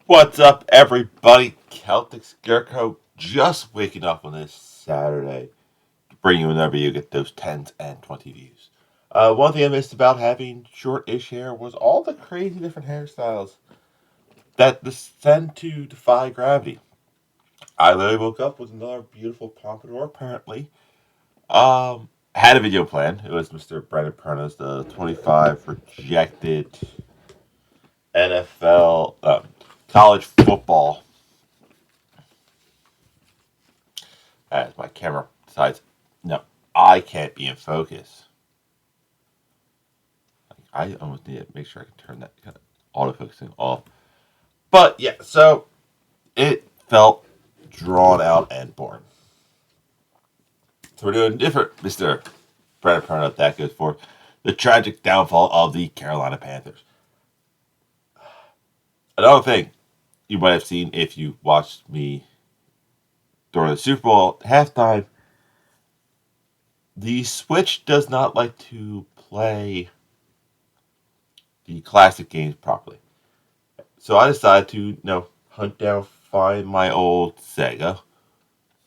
What's up, everybody? Celtic Scarecrow just waking up on this Saturday to bring you whenever you get those 10s and 20 views. One thing I missed about having short-ish hair was all the crazy different hairstyles that tend to defy gravity. I literally woke up with another beautiful pompadour, apparently. Had a video plan. It was Mr. Brendan Perna's, the 25 projected NFL, college football. As my camera decides, no, I can't be in focus. I almost need to make sure I can turn that kind of autofocusing off. But yeah, so it felt drawn out and boring. So we're doing different, Mr. Brennan Perna. That goes for the tragic downfall of the Carolina Panthers. Another thing you might have seen if you watched me during the Super Bowl halftime, the Switch does not like to play the classic games properly. So I decided to, hunt down, find my old Sega,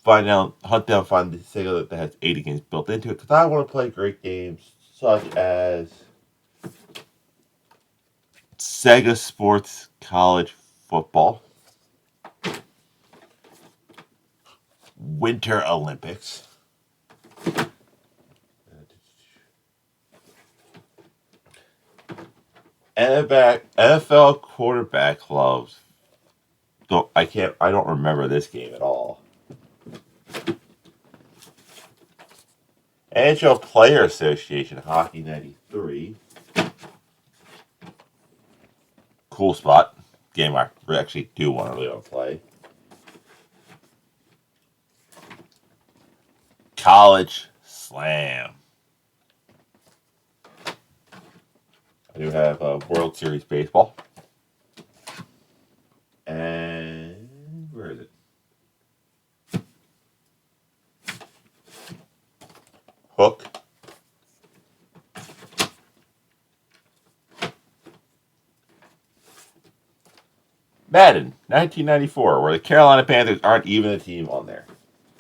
find the Sega that has 80 games built into it, because I want to play great games such as Sega Sports College Football, Winter Olympics, NFL quarterback clubs. I don't remember this game at all. NHL Player Association Hockey 93. Cool spot. Game I actually do want to really play. College Slam. I do have World Series Baseball. And where is it? Hook. Madden, 1994, where the Carolina Panthers aren't even a team on there.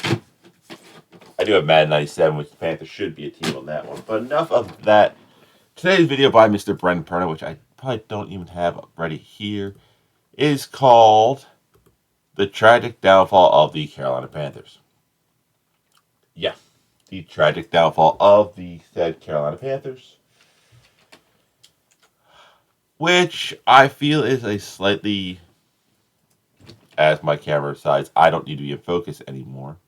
I do have Madden 97, which the Panthers should be a team on that one. But enough of that. Today's video by Mr. Brendan Perna, which I probably don't even have ready here, is called The Tragic Downfall of the Carolina Panthers. Yeah, the tragic downfall of the said Carolina Panthers. Which I feel is a slightly, as my camera decides, I don't need to be in focus anymore.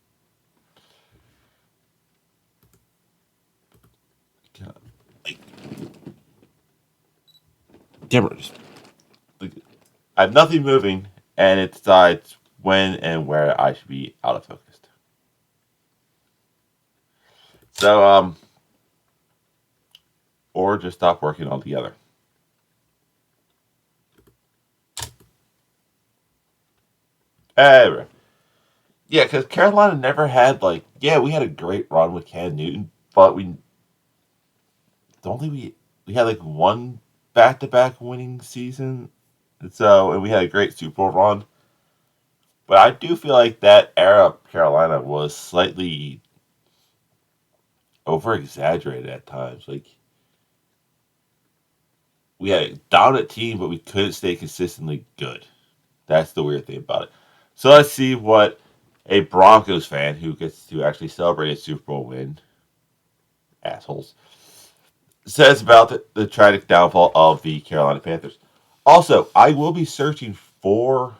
Cameras. I have nothing moving, and it decides when and where I should be out of focus. So, or just stop working altogether. Anyway. Yeah, because Carolina never had, we had a great run with Cam Newton, but we had one back-to-back winning season, and we had a great Super Bowl run. But I do feel like that era of Carolina was slightly over-exaggerated at times. We had a dominant team, but we couldn't stay consistently good. That's the weird thing about it. So let's see what a Broncos fan who gets to actually celebrate a Super Bowl win, assholes, says about the tragic downfall of the Carolina Panthers. Also, I will be searching for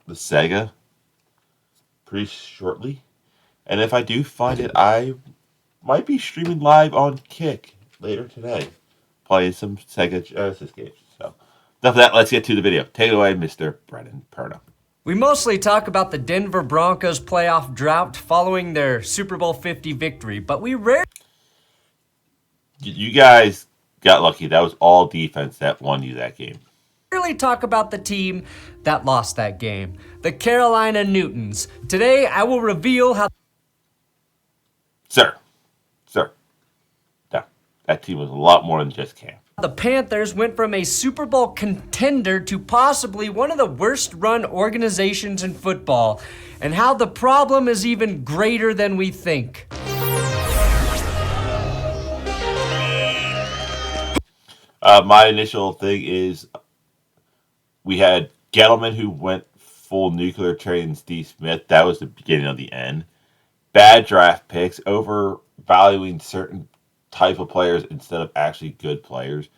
the Sega pretty shortly. And if I do find it, I might be streaming live on Kick later today, playing some Sega Genesis games. So, enough of that. Let's get to the video. Take it away, Mr. Brendan Perna. We mostly talk about the Denver Broncos playoff drought following their Super Bowl 50 victory, but we rarely... You guys got lucky. That was all defense that won you that game. Really talk about the team that lost that game, the Carolina Newtons. Today, I will reveal how... Sir. No, that team was a lot more than just Cam. The Panthers went from a Super Bowl contender to possibly one of the worst run organizations in football, and how the problem is even greater than we think. My initial thing is we had Gettleman who went full nuclear trading Steve Smith. That was the beginning of the end. Bad draft picks, overvaluing certain type of players instead of actually good players.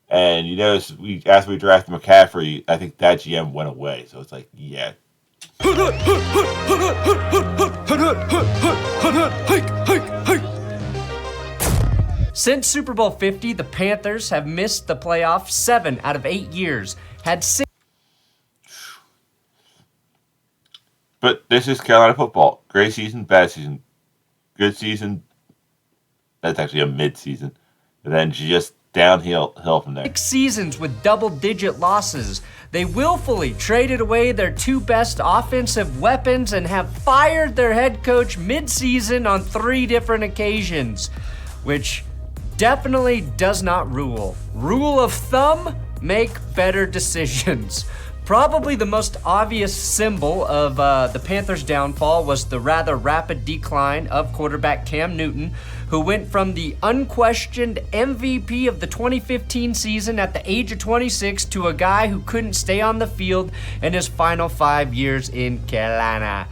And you notice after we drafted McCaffrey, I think that GM went away. So it's like, yeah. Since Super Bowl 50, the Panthers have missed the playoffs 7 out of 8 years. Had 6. But this is Carolina football. Great season, bad season. Good season. That's actually a mid-season. And then just downhill from there. 6 seasons with double-digit losses. They willfully traded away their 2 best offensive weapons and have fired their head coach mid-season on 3 different occasions, which definitely does not rule. Rule of thumb, make better decisions. Probably the most obvious symbol of the Panthers' downfall was the rather rapid decline of quarterback Cam Newton, who went from the unquestioned MVP of the 2015 season at the age of 26 to a guy who couldn't stay on the field in his final 5 years in Carolina.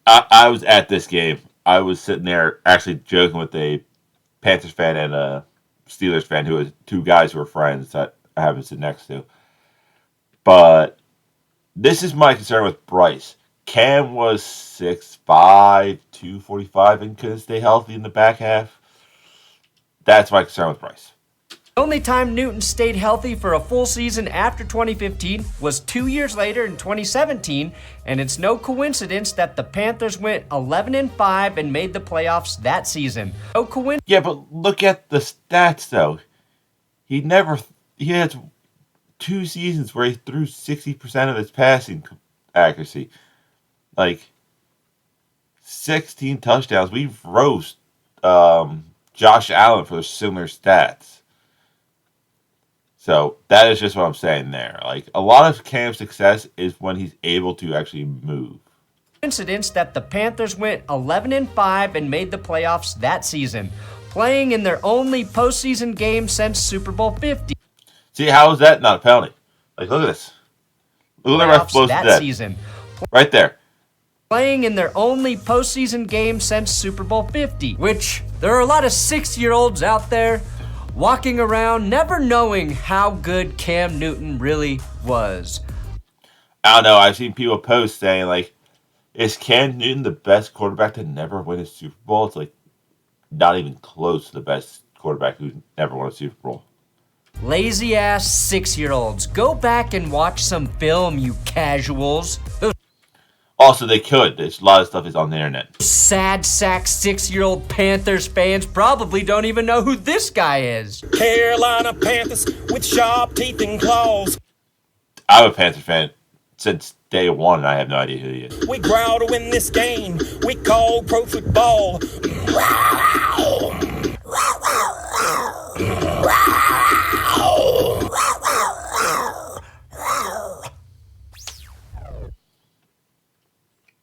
I was at this game. I was sitting there actually joking with a Panthers fan and a Steelers fan who was 2 guys who were friends that I happened to sit next to. But this is my concern with Bryce. Cam was 6'5", 245, and couldn't stay healthy in the back half. That's my concern with Bryce. The only time Newton stayed healthy for a full season after 2015 was 2 years later in 2017, and it's no coincidence that the Panthers went 11-5 and made the playoffs that season. No coincidence. Yeah, but look at the stats, though. He had 2 seasons where he threw 60% of his passing accuracy. Like, 16 touchdowns. We've roast Josh Allen for similar stats. So that is just what I'm saying there. Like, a lot of Cam's success is when he's able to actually move. Coincidence that the Panthers went 11-5 and made the playoffs that season, playing in their only postseason game since Super Bowl 50. See, how is that not a penalty? Like, look at this. Look at the ref blows that to death. Season. Right there. Playing in their only postseason game since Super Bowl 50, which there are a lot of 6-year-olds out there walking around never knowing how good Cam Newton really was. I don't know. I've seen people post saying, like, is Cam Newton the best quarterback to never win a Super Bowl? It's like not even close to the best quarterback who's never won a Super Bowl. Lazy ass 6-year-olds. Go back and watch some film, you casuals. Also, they could. There's a lot of stuff is on the internet. Sad sack 6-year-old Panthers fans probably don't even know who this guy is. Carolina Panthers with sharp teeth and claws. I'm a Panthers fan since day one, and I have no idea who he is. We growl to win this game. We call pro football.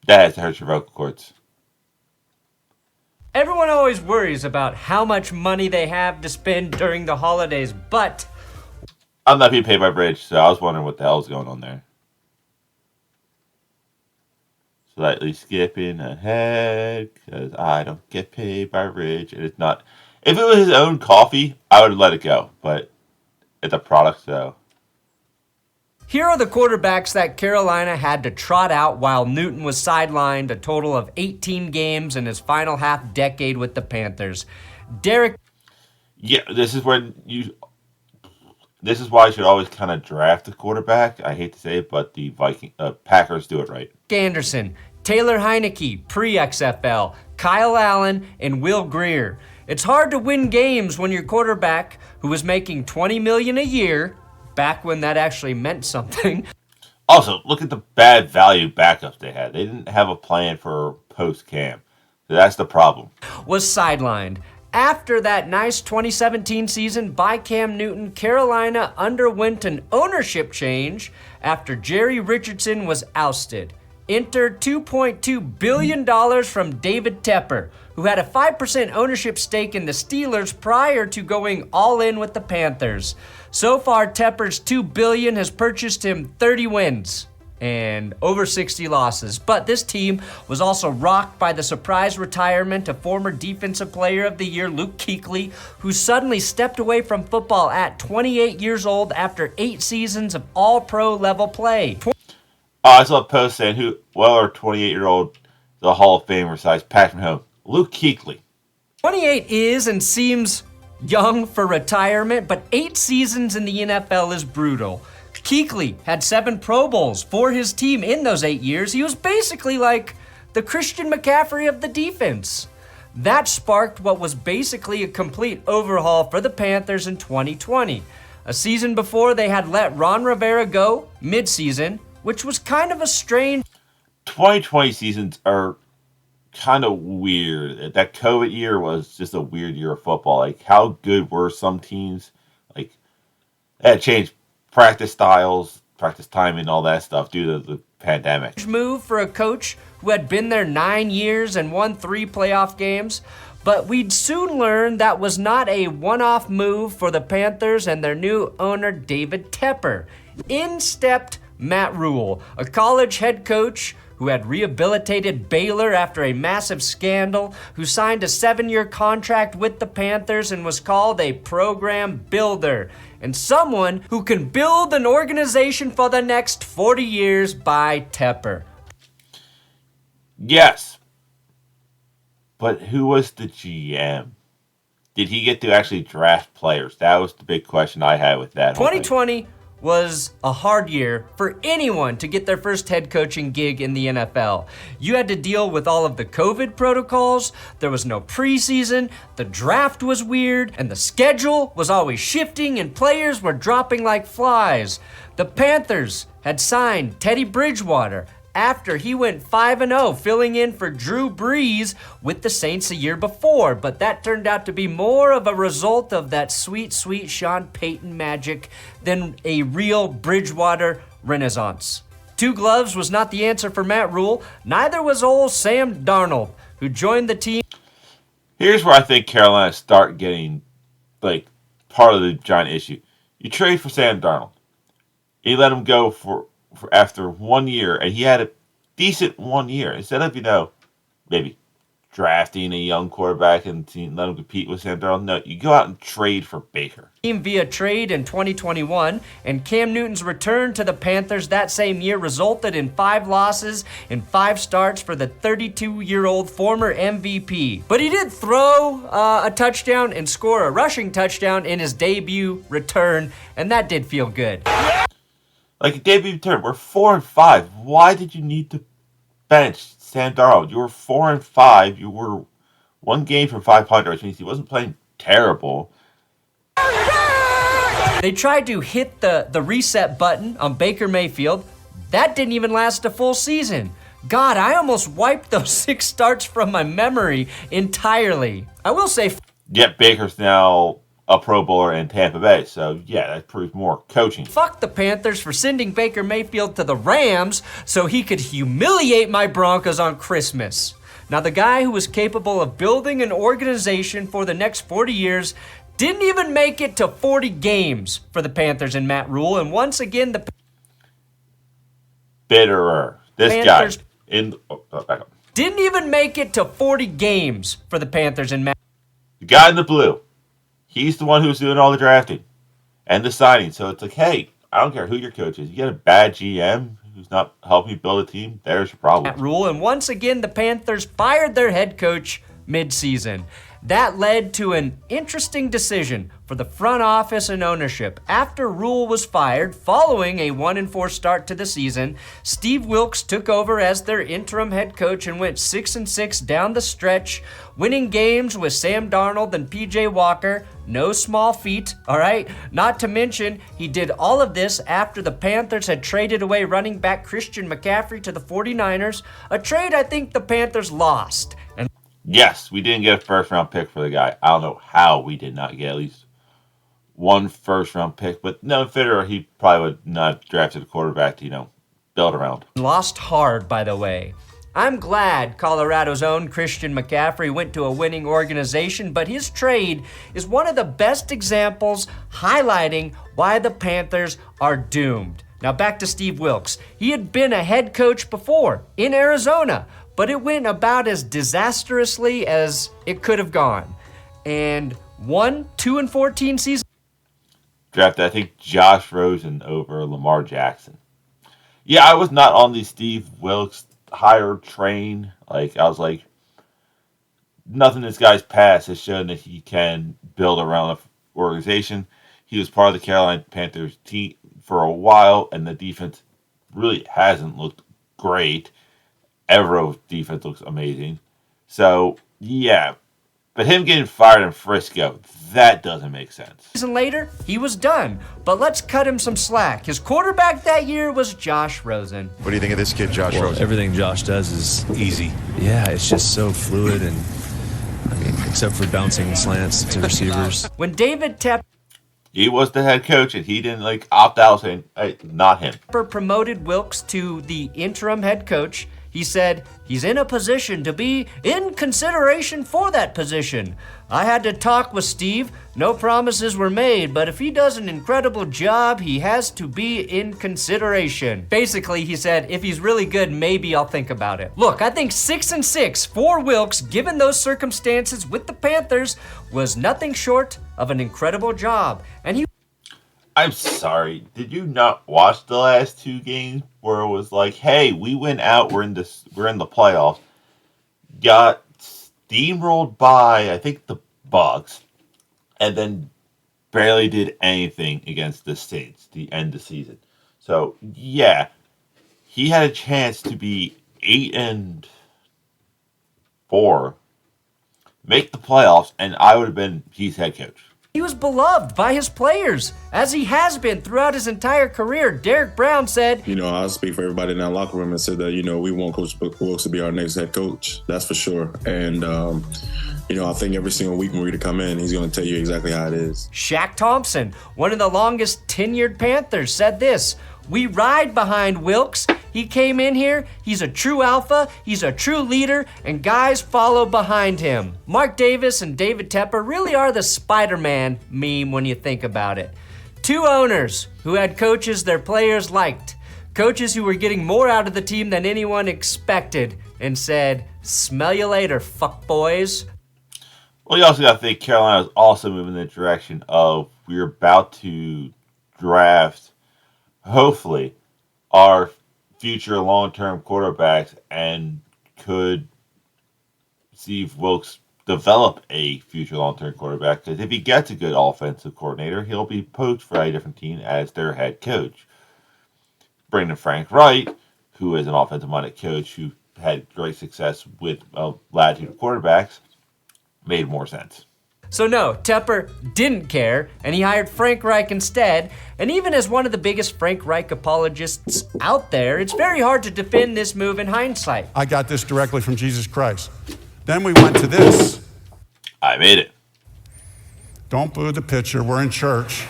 That has to hurt your vocal cords. Everyone always worries about how much money they have to spend during the holidays, but I'm not being paid by Bridge, so I was wondering what the hell's going on there. Slightly skipping ahead, because I don't get paid by Bridge, and it's not. If it was his own coffee, I would let it go, but it's a product, so. here are the quarterbacks that Carolina had to trot out while Newton was sidelined a total of 18 games in his final half-decade with the Panthers. Derek. Yeah, this is why you should always kind of draft a quarterback. I hate to say it, but the Packers do it right. Anderson, Taylor Heineke, pre-XFL, Kyle Allen, and Will Grier. It's hard to win games when your quarterback, who was making $20 million a year, back when that actually meant something. Also, look at the bad value backups they had. They didn't have a plan for post-Cam. So that's the problem. Was sidelined. After that nice 2017 season by Cam Newton, Carolina underwent an ownership change after Jerry Richardson was ousted. Enter $2.2 billion from David Tepper, who had a 5% ownership stake in the Steelers prior to going all in with the Panthers. So far, Tepper's $2 billion has purchased him 30 wins and over 60 losses. But this team was also rocked by the surprise retirement of former Defensive Player of the Year Luke Kuechly, who suddenly stepped away from football at 28 years old after 8 seasons of all-pro level play. I saw a post saying our 28-year-old, the Hall of Famer besides Patrick Mahomes, Luke Kuechly. 28 is and seems young for retirement, but 8 seasons in the NFL is brutal. Kuechly had 7 Pro Bowls for his team in those 8 years. He was basically like the Christian McCaffrey of the defense. That sparked what was basically a complete overhaul for the Panthers in 2020. A season before, they had let Ron Rivera go mid-season, which was kind of a strange... 2020 seasons are kind of weird. That COVID year was just a weird year of football. Like, how good were some teams? Like, that changed practice styles, practice timing, all that stuff due to the pandemic. Move for a coach who had been there 9 years and won 3 playoff games, but we'd soon learn that was not a one-off move for the Panthers and their new owner, David Tepper. In stepped Matt Rule, a college head coach who had rehabilitated Baylor after a massive scandal, who signed a 7-year contract with the Panthers and was called a program builder, and someone who can build an organization for the next 40 years by Tepper. Yes. But who was the GM? Did he get to actually draft players? That was the big question I had with that. 2020 was a hard year for anyone to get their first head coaching gig in the NFL. You had to deal with all of the COVID protocols, there was no preseason, the draft was weird, and the schedule was always shifting and players were dropping like flies. The Panthers had signed Teddy Bridgewater after he went 5-0, filling in for Drew Brees with the Saints a year before. But that turned out to be more of a result of that sweet, sweet Sean Payton magic than a real Bridgewater renaissance. 2 gloves was not the answer for Matt Rule. Neither was old Sam Darnold, who joined the team. Here's where I think Carolina start getting, like, part of the giant issue. You trade for Sam Darnold. You let him go for after 1 year, and he had a decent 1 year. Instead of, maybe drafting a young quarterback and let him compete with Sam Darnold, no, you go out and trade for Baker. Via trade in 2021, and Cam Newton's return to the Panthers that same year resulted in 5 losses and 5 starts for the 32-year-old former MVP. But he did throw a touchdown and score a rushing touchdown in his debut return, and that did feel good. Like a debut return, we're 4-5. Why did you need to bench Sam Darnold? You were 4-5. You were 1 game from 500, which means he wasn't playing terrible. They tried to hit the reset button on Baker Mayfield. That didn't even last a full season. God, I almost wiped those 6 starts from my memory entirely. I will say... Yet Baker's now a Pro Bowler in Tampa Bay, so yeah, that proves more coaching. Fuck the Panthers for sending Baker Mayfield to the Rams so he could humiliate my Broncos on Christmas. Now, the guy who was capable of building an organization for the next 40 years didn't even make it to 40 games for the Panthers and Matt Rule, and once again, the Bitterer. This Panthers guy didn't even make it to 40 games for the Panthers and Matt. The guy in the blue. He's the one who's doing all the drafting and the signing. So it's like, hey, I don't care who your coach is. You get a bad GM who's not helping you build a team, there's your problem. Rule, and once again, the Panthers fired their head coach mid-season. That led to an interesting decision for the front office and ownership. After Rule was fired, following a 1-4 start to the season, Steve Wilks took over as their interim head coach and went 6-6 down the stretch, winning games with Sam Darnold and PJ Walker. No small feat, all right? Not to mention, he did all of this after the Panthers had traded away running back Christian McCaffrey to the 49ers, a trade I think the Panthers lost. Yes, we didn't get a first round pick for the guy. I don't know how we did not get at least one first round pick, but no fitter, he probably would not have drafted a quarterback to, build around. Lost hard, by the way. I'm glad Colorado's own Christian McCaffrey went to a winning organization, but his trade is one of the best examples highlighting why the Panthers are doomed. Now back to Steve Wilks. He had been a head coach before in Arizona, but it went about as disastrously as it could have gone. And 2-14 season. Drafted, I think, Josh Rosen over Lamar Jackson. Yeah, I was not on the Steve Wilks hire train. I was like, nothing this guy's past has shown that he can build around an organization. He was part of the Carolina Panthers team for a while, and the defense really hasn't looked great. Evero's defense looks amazing. So, yeah. But him getting fired in Frisco, that doesn't make sense. Season later, he was done. But let's cut him some slack. His quarterback that year was Josh Rosen. What do you think of this kid, Josh Rosen? Everything Josh does is easy. Yeah, it's just so fluid, and except for bouncing slants to receivers. When David Tepper He was the head coach, and he didn't opt out saying, hey, not him. promoted Wilks to the interim head coach, he said he's in a position to be in consideration for that position. I had to talk with Steve. No promises were made, but if he does an incredible job, he has to be in consideration. Basically, he said, if he's really good, maybe I'll think about it. Look, I think 6-6 for Wilks, given those circumstances with the Panthers, was nothing short of an incredible job. And he I'm sorry, did you not watch the last two games where it was like, hey, we went out, we're in the playoffs, got steamrolled by, I think, the Bucks, and then barely did anything against the Saints the end of the season. So, yeah, he had a chance to be 8-4, make the playoffs, and I would have been his head coach. He was beloved by his players, as he has been throughout his entire career. Derek Brown said, I'll speak for everybody in that locker room and said that, we want Coach Wilks to be our next head coach. That's for sure. And, I think every single week when we're to come in, he's going to tell you exactly how it is. Shaq Thompson, one of the longest tenured Panthers, said this: we ride behind Wilks. He came in here, he's a true alpha, he's a true leader, and guys follow behind him. Mark Davis and David Tepper really are the Spider-Man meme when you think about it. Two owners who had coaches their players liked, coaches who were getting more out of the team than anyone expected, and said, smell you later, fuck boys. Well, you also got to think Carolina is also moving in the direction of we're about to draft, hopefully, our future long-term quarterbacks, and could see if Wilks develop a future long-term quarterback, because if he gets a good offensive coordinator, he'll be poached for a different team as their head coach. Bring in Frank Wright, who is an offensive-minded coach who had great success with latitude of quarterbacks, made more sense. So no, Tepper didn't care, and he hired Frank Reich instead. And even as one of the biggest Frank Reich apologists out there, it's very hard to defend this move in hindsight. I got this directly from Jesus Christ. Then we went to this. I made it. Don't boo the pitcher, we're in church.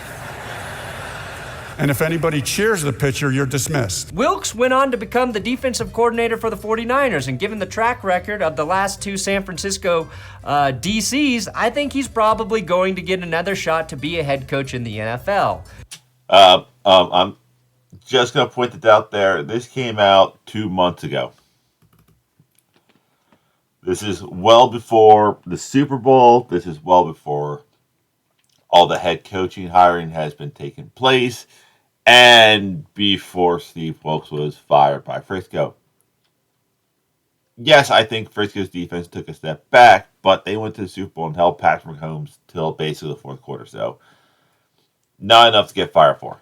And if anybody cheers the pitcher, you're dismissed. Wilks went on to become the defensive coordinator for the 49ers, and given the track record of the last two San Francisco DCs, I think he's probably going to get another shot to be a head coach in the NFL. I'm just going to point it out there. This came out 2 months ago. This is well before the Super Bowl. This is well before all the head coaching hiring has been taking place, and before Steve Wilks was fired by Frisco. Yes, I think Frisco's defense took a step back, but they went to the Super Bowl and held Patrick Mahomes till basically the fourth quarter, so not enough to get fired for.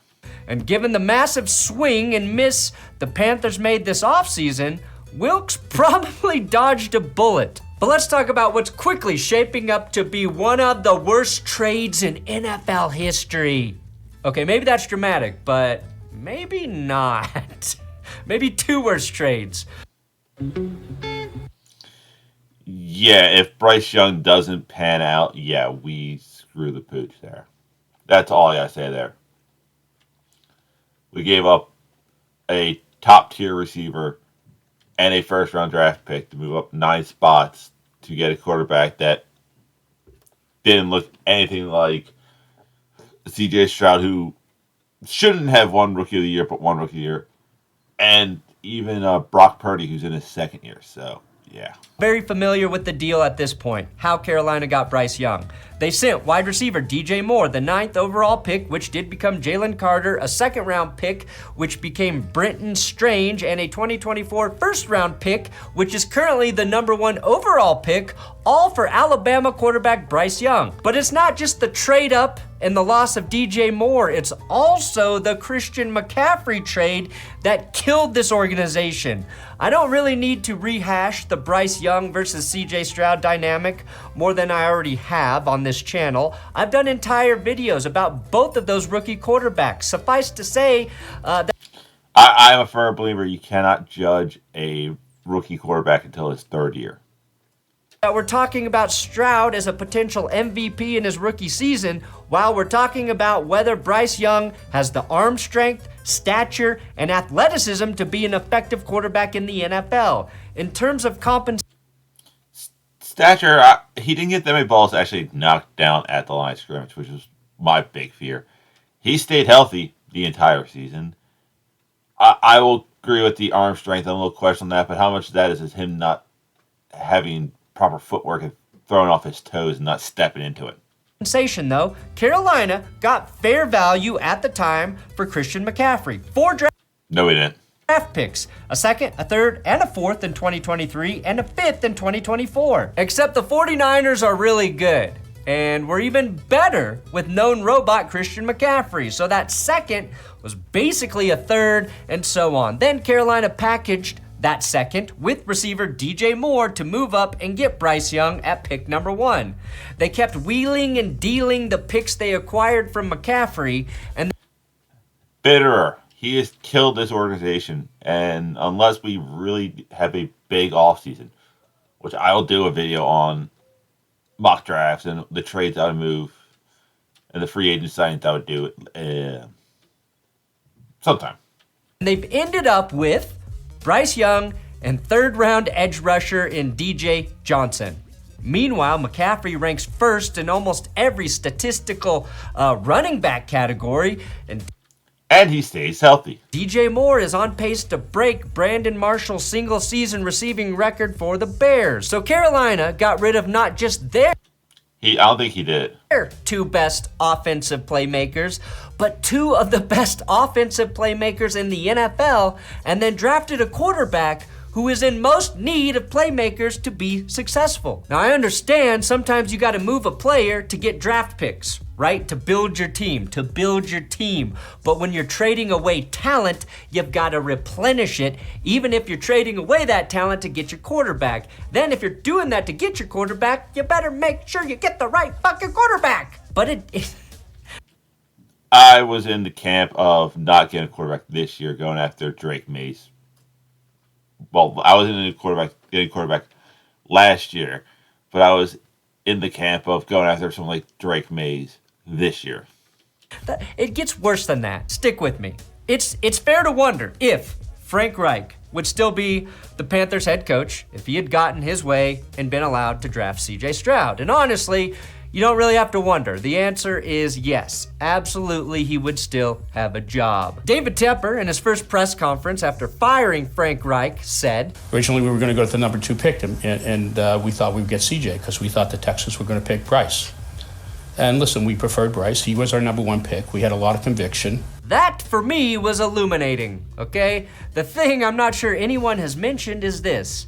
And given the massive swing and miss the Panthers made this offseason, Wilks probably dodged a bullet. But let's talk about what's quickly shaping up to be one of the worst trades in NFL history. Okay, maybe that's dramatic, but maybe not. Maybe two worst trades. Yeah, if Bryce Young doesn't pan out, yeah, we screw the pooch there. That's all I gotta say there. We gave up a top tier receiver and a first round draft pick to move up 9 spots to get a quarterback that didn't look anything like CJ Stroud, who shouldn't have won Rookie of the Year, but won Rookie of the Year, and even Brock Purdy, who's in his second year. So, yeah. Very familiar with the deal at this point, how Carolina got Bryce Young. They sent wide receiver DJ Moore, the 9th overall pick, which did become Jalen Carter, a 2nd round pick, which became Brenton Strange, and a 2024 1st round pick, which is currently the number 1 overall pick, all for Alabama quarterback Bryce Young. But it's not just the trade up and the loss of DJ Moore, it's also the Christian McCaffrey trade that killed this organization. I don't really need to rehash the Bryce Young versus CJ Stroud dynamic more than I already have on this channel. I've done entire videos about both of those rookie quarterbacks. Suffice to say that I'm a firm believer you cannot judge a rookie quarterback until his 3rd year. we're talking about Stroud as a potential MVP in his rookie season, while we're talking about whether Bryce Young has the arm strength, stature, and athleticism to be an effective quarterback in the NFL. In terms of compensation, Stature, he didn't get that many balls actually knocked down at the line of scrimmage, which was my big fear. He stayed healthy the entire season. I will agree with the arm strength. I'm a little question on that, but how much of that is him not having proper footwork and throwing off his toes and not stepping into it? though, Carolina got fair value at the time for Christian McCaffrey. 4 No, we didn't. draft picks, a 2nd, a 3rd, and a 4th in 2023, and a 5th in 2024. Except the 49ers are really good, and we're even better with known robot Christian McCaffrey, so that 2nd was basically a 3rd, and so on. Then Carolina packaged that 2nd with receiver DJ Moore to move up and get Bryce Young at pick number 1. They kept wheeling and dealing the picks they acquired from McCaffrey, and Bitterer. He has killed this organization, and unless we really have a big offseason, which I will do a video on mock drafts and the trades I would move and the free agent signings I would do sometime. they've ended up with Bryce Young and 3rd round edge rusher in DJ Johnson. Meanwhile, McCaffrey ranks 1st in almost every statistical running back category, And he stays healthy. DJ Moore is on pace to break Brandon Marshall's single-season receiving record for the Bears. So Carolina got rid of not just their I don't think he did. 2 best offensive playmakers, but 2 of the best offensive playmakers in the NFL, and then drafted a quarterback who is in most need of playmakers to be successful. Now, I understand sometimes you got to move a player to get draft picks, right? To build your team. But when you're trading away talent, you've got to replenish it, even if you're trading away that talent to get your quarterback. Then if you're doing that to get your quarterback, you better make sure you get the right fucking quarterback. But I was in the camp of not getting a quarterback this year, going after Drake Mays. Well, I was in getting a quarterback last year, but I was in the camp of going after someone like Drake Mays this year. It gets worse than that. Stick with me. It's fair to wonder if Frank Reich would still be the Panthers head coach if he had gotten his way and been allowed to draft CJ Stroud. And honestly, you don't really have to wonder. The answer is yes. Absolutely, he would still have a job. David Tepper, in his first press conference after firing Frank Reich, said, Originally, we were going to go to the number 2 pick, and we thought we would get CJ because we thought the Texans were going to pick Bryce. And listen, we preferred Bryce. He was our number 1 pick. We had a lot of conviction. That, for me, was illuminating, okay? The thing I'm not sure anyone has mentioned is this.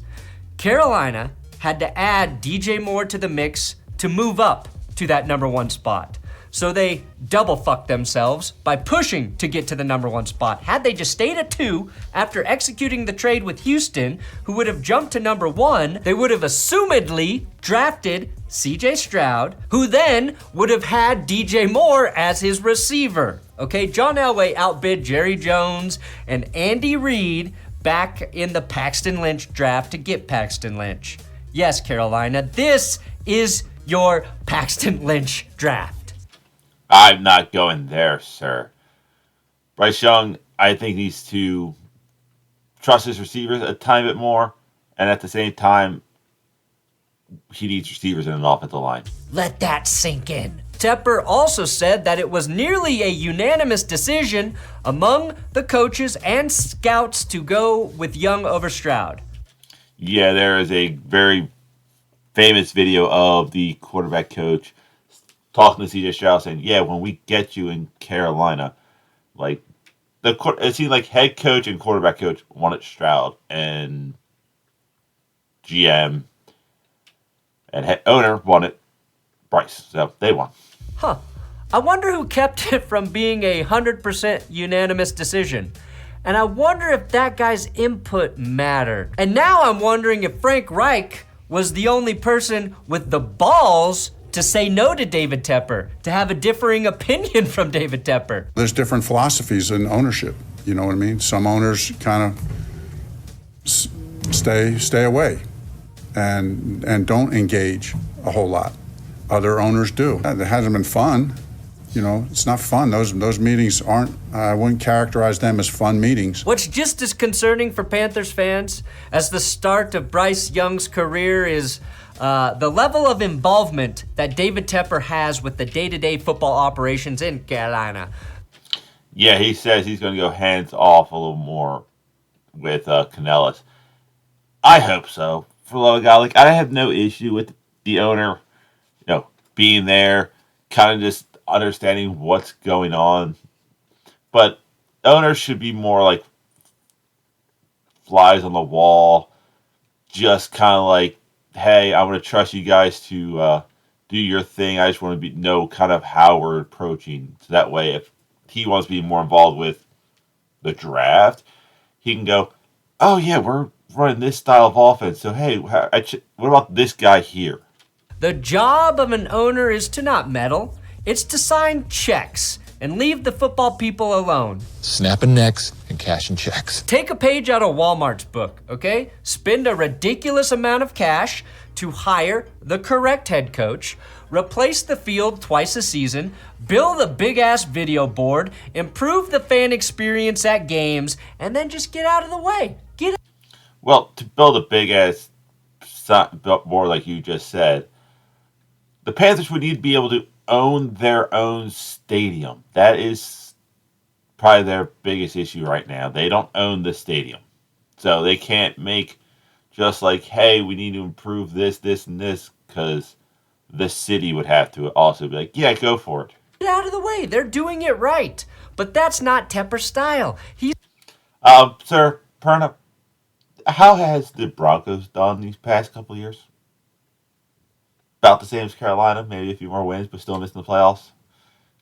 Carolina had to add DJ Moore to the mix to move up to that number 1 spot. So they double fucked themselves by pushing to get to the number 1 spot. Had they just stayed at 2 after executing the trade with Houston, who would have jumped to number 1, they would have assumedly drafted CJ Stroud, who then would have had DJ Moore as his receiver. Okay, John Elway outbid Jerry Jones and Andy Reid back in the Paxton Lynch draft to get Paxton Lynch. Yes, Carolina, this is your Paxton Lynch draft. I'm not going there, sir. Bryce Young, I think, needs to trust his receivers a tiny bit more, and at the same time, he needs receivers in an offensive line. Let that sink in. Tepper also said that it was nearly a unanimous decision among the coaches and scouts to go with Young over Stroud. Yeah, there is a very famous video of the quarterback coach talking to C.J. Stroud saying, yeah, when we get you in Carolina, like, it seemed like head coach and quarterback coach wanted Stroud, and GM and head owner wanted Bryce. So they won. Huh. I wonder who kept it from being a 100% unanimous decision. And I wonder if that guy's input mattered. And now I'm wondering if Frank Reich was the only person with the balls to say no to David Tepper, to have a differing opinion from David Tepper. There's different philosophies in ownership. You know what I mean? Some owners kind of stay away and don't engage a whole lot. Other owners do. It hasn't been fun. You know, it's not fun. Those meetings aren't, I wouldn't characterize them as fun meetings. What's just as concerning for Panthers fans as the start of Bryce Young's career is the level of involvement that David Tepper has with the day-to-day football operations in Carolina. Yeah, he says he's going to go hands off a little more with Canellis. I hope so. For the love of God, like, I have no issue with the owner, being there, kind of just understanding what's going on. But owners should be more like flies on the wall, just kind of like, hey, I want to trust you guys to do your thing. I just want to know kind of how we're approaching. So that way, if he wants to be more involved with the draft, he can go, oh, yeah, we're running this style of offense. So, hey, what about this guy here? The job of an owner is to not meddle. It's to sign checks and leave the football people alone. Snapping necks and cashing checks. Take a page out of Walmart's book, okay? Spend a ridiculous amount of cash to hire the correct head coach, replace the field twice a season, build a big-ass video board, improve the fan experience at games, and then just get out of the way. Well, to build a big-ass board like you just said, the Panthers would need to be able to own their own stadium. That is probably their biggest issue right now. They don't own the stadium. So they can't make just like, hey, we need to improve this, this, and this, because the city would have to also be like, yeah, go for it. Get out of the way. They're doing it right. But that's not Tepper's style. Sir, Perna, how has the Broncos done these past couple of years? About the same as Carolina, maybe a few more wins, but still missing the playoffs.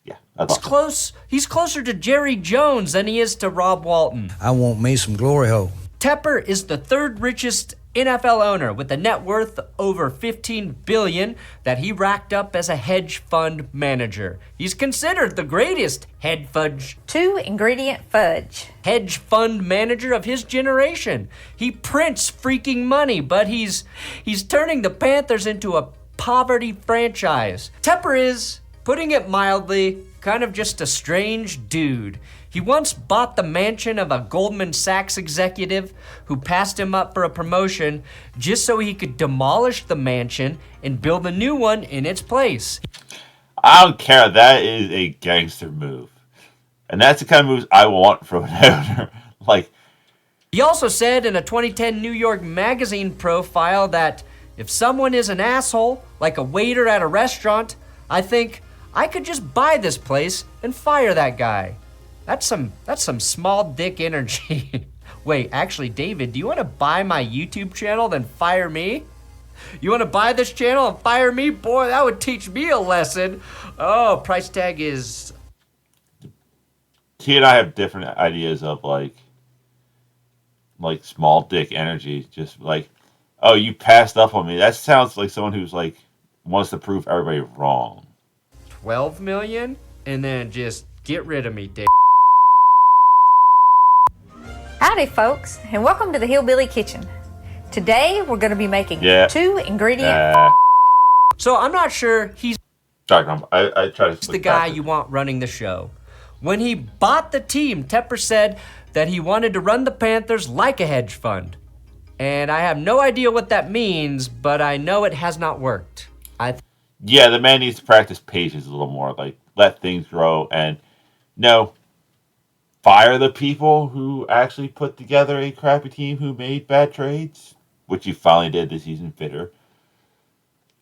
Yeah, that's close. He's closer to Jerry Jones than he is to Rob Walton. I want me some glory hole. Tepper is the third richest NFL owner with a net worth over $15 billion that he racked up as a hedge fund manager. He's considered the greatest hedge fund manager of his generation. He prints freaking money, but he's turning the Panthers into a poverty franchise. Tepper is, putting it mildly, kind of just a strange dude. He once bought the mansion of a Goldman Sachs executive who passed him up for a promotion just so he could demolish the mansion and build a new one in its place. I don't care. That is a gangster move. And that's the kind of moves I want from an owner. He also said in a 2010 New York Magazine profile that if someone is an asshole, like a waiter at a restaurant, I think I could just buy this place and fire that guy. That's some small dick energy. Wait, actually, David, do you want to buy my YouTube channel then fire me? You want to buy this channel and fire me? Boy, that would teach me a lesson. Oh, price tag is... He and I have different ideas of like small dick energy. Just like, oh, you passed up on me. That sounds like someone who's like wants to prove everybody wrong. 12 million? And then just get rid of me, Dave. Howdy, folks, and welcome to the Hillbilly Kitchen. Today, we're going to be making 2 ingredient. So I'm not sure he's I try to the guy you want running the show. When he bought the team, Tepper said that he wanted to run the Panthers like a hedge fund. And I have no idea what that means, but I know it has not worked. Yeah, the man needs to practice patience a little more. Like, let things grow and no, fire the people who actually put together a crappy team who made bad trades, which you finally did this season, Fitter.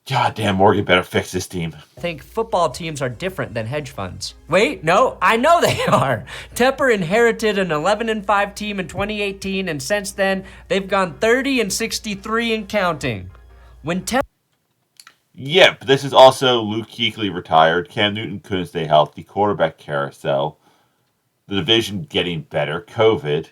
God damn, Morgan better fix this team. I think football teams are different than hedge funds. Wait, no, I know they are. Tepper inherited an 11-5 team in 2018, and since then, they've gone 30-63 and counting. When Tepper... Yeah, but this is also Luke Kuechly retired, Cam Newton couldn't stay healthy, quarterback carousel, the division getting better, COVID,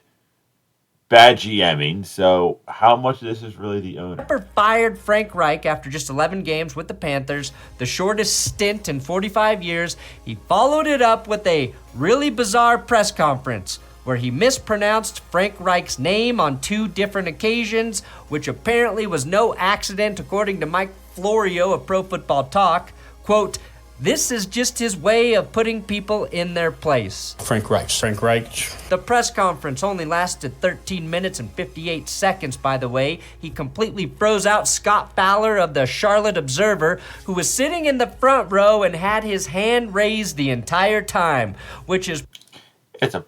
bad GMing, so how much of this is really the owner? Tepper fired Frank Reich after just 11 games with the Panthers, the shortest stint in 45 years. He followed it up with a really bizarre press conference where he mispronounced Frank Reich's name on 2 different occasions, which apparently was no accident according to Mike Florio of Pro Football Talk. Quote, "This is just his way of putting people in their place." Frank Reich. The press conference only lasted 13 minutes and 58 seconds, by the way. He completely froze out Scott Fowler of the Charlotte Observer, who was sitting in the front row and had his hand raised the entire time, which is... It's a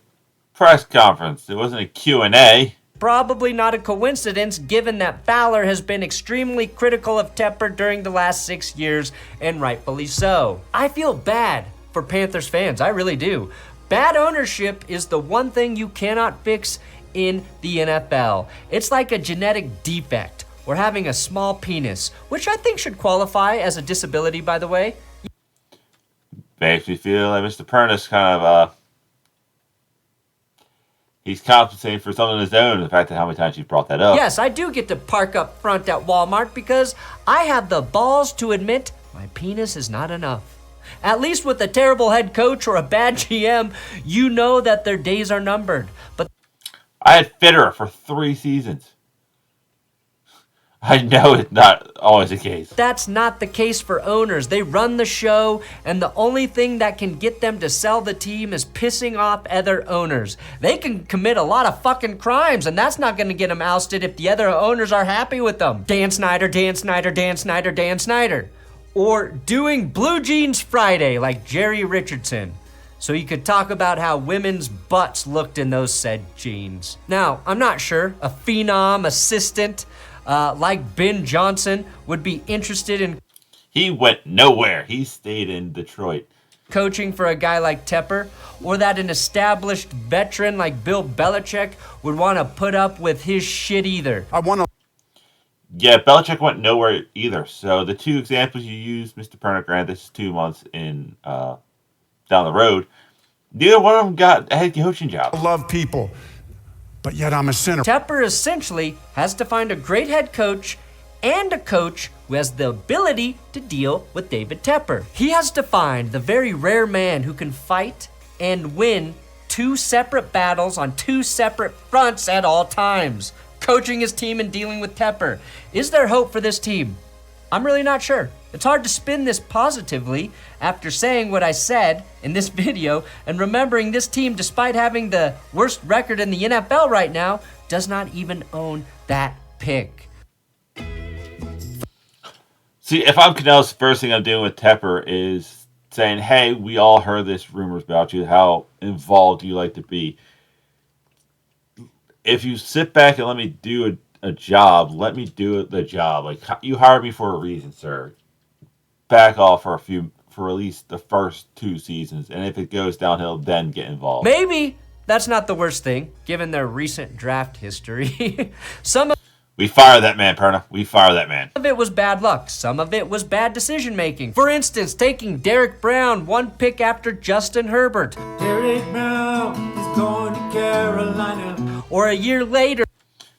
press conference. It wasn't a Q&A. Probably not a coincidence, given that Fowler has been extremely critical of Tepper during the last 6 years, and rightfully so. I feel bad for Panthers fans, I really do. Bad ownership is the one thing you cannot fix in the NFL. It's like a genetic defect, or having a small penis, which I think should qualify as a disability, by the way. Makes me feel like Mr. Pernis kind of, he's compensating for something of his own, the fact that how many times you brought that up. Yes, I do get to park up front at Walmart because I have the balls to admit my penis is not enough. At least with a terrible head coach or a bad GM, you know that their days are numbered. But I had Fitterer for 3 seasons. I know it's not always the case. That's not the case for owners. They run the show, and the only thing that can get them to sell the team is pissing off other owners. They can commit a lot of fucking crimes, and that's not going to get them ousted if the other owners are happy with them. Dan Snyder, Dan Snyder, Dan Snyder, Dan Snyder. Or doing Blue Jeans Friday like Jerry Richardson, so you could talk about how women's butts looked in those said jeans. Now, I'm not sure a phenom assistant like Ben Johnson would be interested in... He went nowhere. He stayed in Detroit. ...coaching for a guy like Tepper, or that an established veteran like Bill Belichick would want to put up with his shit either. Yeah, Belichick went nowhere either. So the 2 examples you used, Mr. Pernigrant, this is 2 months in down the road. Neither one of them got a head coaching job. I love people, but yet I'm a sinner. Tepper essentially has to find a great head coach and a coach who has the ability to deal with David Tepper. He has to find the very rare man who can fight and win 2 separate battles on 2 separate fronts at all times. Coaching his team and dealing with Tepper. Is there hope for this team? I'm really not sure. It's hard to spin this positively after saying what I said in this video and remembering this team, despite having the worst record in the NFL right now, does not even own that pick. See, if I'm Canel's, the first thing I'm doing with Tepper is saying, hey, we all heard this rumors about you. How involved do you like to be? If you sit back and let me do a job, let me do the job. Like, you hired me for a reason, sir. Back off for at least the first 2 seasons, and if it goes downhill, then get involved. Maybe that's not the worst thing, given their recent draft history. We fire that man, Perna. We fire that man. Some of it was bad luck. Some of it was bad decision making. For instance, taking Derek Brown 1 pick after Justin Herbert. Derek Brown is going to Carolina. Or a year later,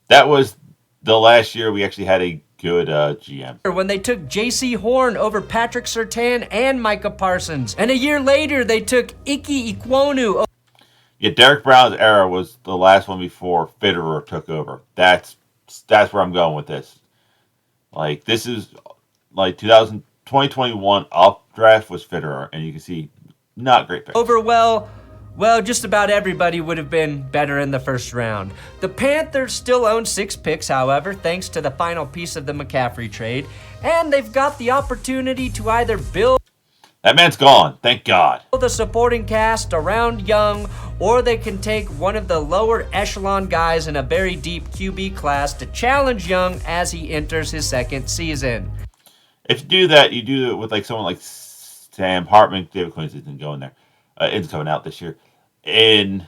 that was the last year we actually had a good GM. When they took J.C. Horn over Patrick Surtain and Micah Parsons. And a year later, they took Ike Yeah, Derek Brown's era was the last one before Fitterer took over. That's That's where I'm going with this. Like, this is like 2021 up draft was Fitterer, and you can see not great pick. Well, just about everybody would have been better in the first round. The Panthers still own 6 picks, however, thanks to the final piece of the McCaffrey trade, and they've got the opportunity to either build that man's gone, thank God. The supporting cast around Young, or they can take one of the lower echelon guys in a very deep QB class to challenge Young as he enters his second season. If you do that, you do it with like someone like Sam Hartman. David Quinn isn't going there. It's coming out this year. In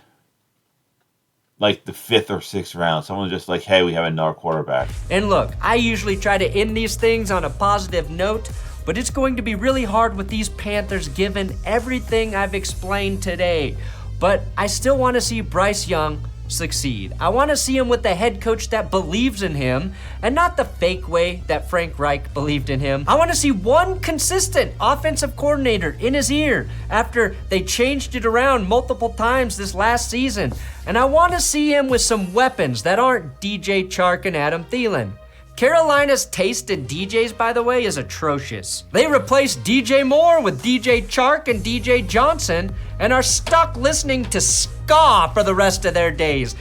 like the 5th or 6th round, someone just like, hey, we have another quarterback. And look, I usually try to end these things on a positive note, but it's going to be really hard with these Panthers given everything I've explained today. But I still want to see Bryce Young succeed. I want to see him with the head coach that believes in him and not the fake way that Frank Reich believed in him. I want to see one consistent offensive coordinator in his ear after they changed it around multiple times this last season. And I want to see him with some weapons that aren't DJ Chark and Adam Thielen. Carolina's taste in DJs, by the way, is atrocious. They replaced DJ Moore with DJ Chark and DJ Johnson and are stuck listening to ska for the rest of their days.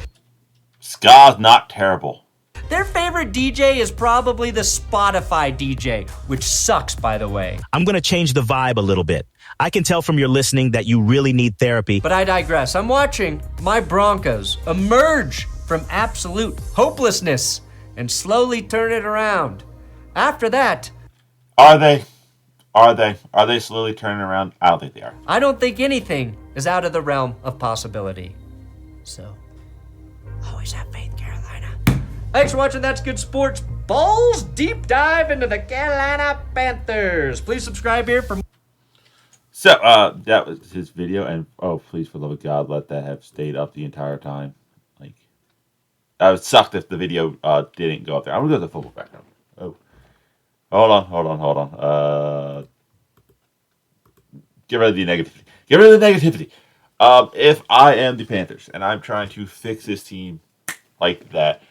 Ska's not terrible. Their favorite DJ is probably the Spotify DJ, which sucks, by the way. I'm going to change the vibe a little bit. I can tell from your listening that you really need therapy. But I digress. I'm watching my Broncos emerge from absolute hopelessness and slowly turn it around. After that... Are they slowly turning around? I don't think they are. I don't think anything is out of the realm of possibility. So, always have faith, Carolina. Thanks for watching That's Good Sports. Balls deep dive into the Carolina Panthers. Please subscribe here for more. So, that was his video, and please, for the love of God, let that have stayed up the entire time. Like, I would suck if the video didn't go up there. I'm gonna go to the football background. Oh, hold on. Get rid of the negativity. Get rid of the negativity. If I am the Panthers and I'm trying to fix this team like that,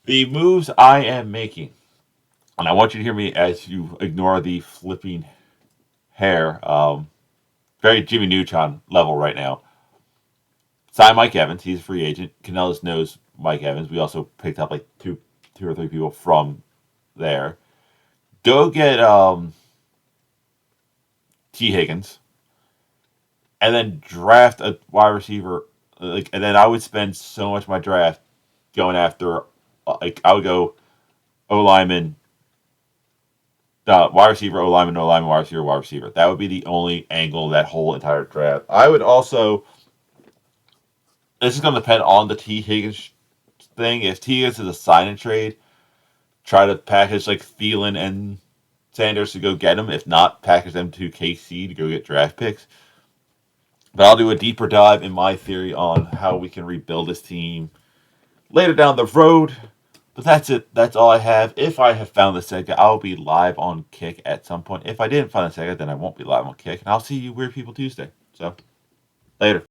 the moves I am making, and I want you to hear me as you ignore the flipping hair, very Jimmy Neutron level right now. Sign Mike Evans. He's a free agent. Canellis knows Mike Evans. We also picked up like two or three people from there. Go get T. Higgins, and then draft a wide receiver. And then I would spend so much of my draft going after. I would go O-lineman, wide receiver, O-lineman, wide receiver, wide receiver. That would be the only angle of that whole entire draft. I would also. This is going to depend on the T. Higgins thing. If T. Higgins is a sign and trade, try to package like Thielen and Sanders to go get him. If not, package them to KC to go get draft picks. But I'll do a deeper dive in my theory on how we can rebuild this team later down the road. But that's it. That's all I have. If I have found the Sega, I'll be live on Kick at some point. If I didn't find the Sega, then I won't be live on Kick. And I'll see you weird people Tuesday. So, later.